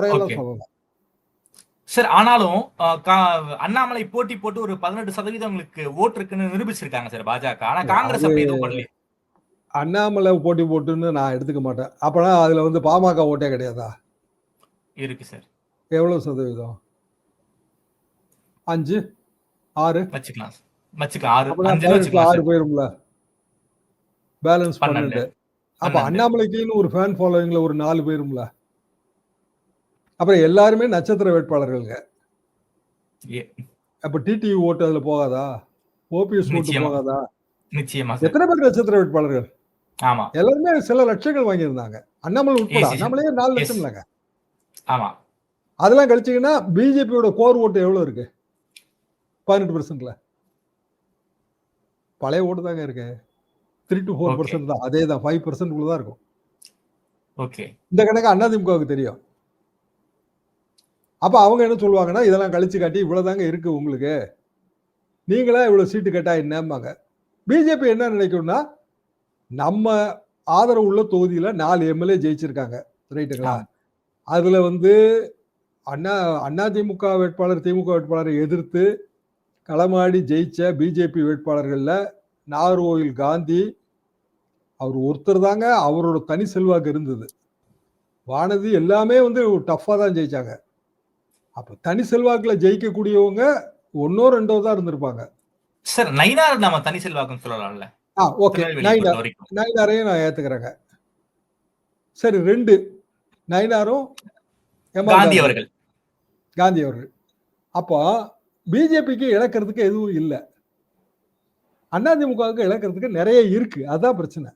குறையெல்லாம் ஓகே. சொல்லலாம். சார் ஆனாலும் அண்ணாமலை போட்டி போட்டு ஒரு 18% உங்களுக்கு ஓட்டு இருக்குன்னு நிரூபிச்சிருக்காங்க சார் பாஜக. ஆனா காங்கிரஸ் அது அப்படி எதுவும் பண்ணலையே. அண்ணாமலை போட்டி போட்டுன்னு நான் எடுத்துக்க மாட்டேன். அப்பனா அதுல வந்து பாமக ஓட்டே கிடையாதா? இருக்கு சார். எவ்வளவு சதவீதம்? 5, 6? வச்சுக்கலாம். வச்சுக்கலாம். 6 அப்பனா 5ன்னு 18ல வச்சுக்கலாம் 6 சார். போயிரும்ல. பேலன்ஸ் 12 12. அப்ப 12. அண்ணாமலைக்குன்னு ஒரு ஃபேன் ஃபாலோவிங்ல ஒரு 4 போயிரும்ல. அப்புறம் எல்லாருமே நட்சத்திர வேட்பாளர்கள்ங்க. அப்ப டிடிவி ஓட்டு அதுல போகாதா? ஓபிஎஸ் ஓட்டு நிச்சயமா. போகாதா? நிச்சயமா சார். எத்தனை பேர் நட்சத்திர வேட்பாளர்கள்? ஆமா. எல்லாருமே சில லட்சங்கள் வாங்கியிருந்தாங்க. அண்ணாமலை உட்பட. Easy sir. அண்ணாமலையே 4 எஸ். லட்சம் இல்லைங்க. ஆமா. அதெல்லாம் கழிச்சீங்கன்னா பிஜேபியோட கோர் ஓட்டு எவ்வளவு இருக்கு? 18%ல. பழைய ஓட்டு தாங்க இருக்கு. 3 to 4% தான். அதே தான் 5% தான் இருக்கும். ஓகே. இந்த கணக்கு அதிமுகவுக்கு தெரியும். அப்ப அவங்க என்ன சொல்லுவாங்கன்னா, இதெல்லாம் கழிச்சு காட்டி இவ்வளவுதாங்க இருக்கு உங்களுக்கு. நீங்களா இவ்வளவு சீட்டு கேட்டா என்னம்பாங்க. பிஜேபி என்ன நினைக்கும்னா, நம்ம ஆதரவு உள்ள தொகுதியில 4 எம்எல்ஏ ஜெயிச்சிருக்காங்க. ரைட்டுங்களா? அதுல வந்து அதிமுக வேட்பாளர், திமுக வேட்பாளரை எதிர்த்து களமாடி ஜெயிச்ச பிஜேபி வேட்பாளர்கள்ல நாகர்கோவில் காந்தி அவர் ஒருத்தர் தாங்க அவரோட தனி செல்வாக்கு இருந்தது. வானதி எல்லாமே வந்து டஃபா தான் ஜெயிச்சாங்க. அப்ப தனி செல்வாக்குல ஜெயிக்கக்கூடியவங்க 1ஓ 2ஓ தான் இருந்திருப்பாங்க. சார் நயினார் நாம தனி செல்வாக்குன்னு சொல்லலாம்ல. ஓகே. நயினாரையும் நான் ஏத்துக்கிறேங்க. சரி 2 நயினாரும் காந்தி அவர்கள். காந்தி அவர்கள். அப்போ பிஜேபிக்கு இழக்கிறதுக்கு எதுவும் இல்லை. அதிமுகவுக்கு இழக்கிறதுக்கு நிறைய இருக்கு. அதான் பிரச்சனை.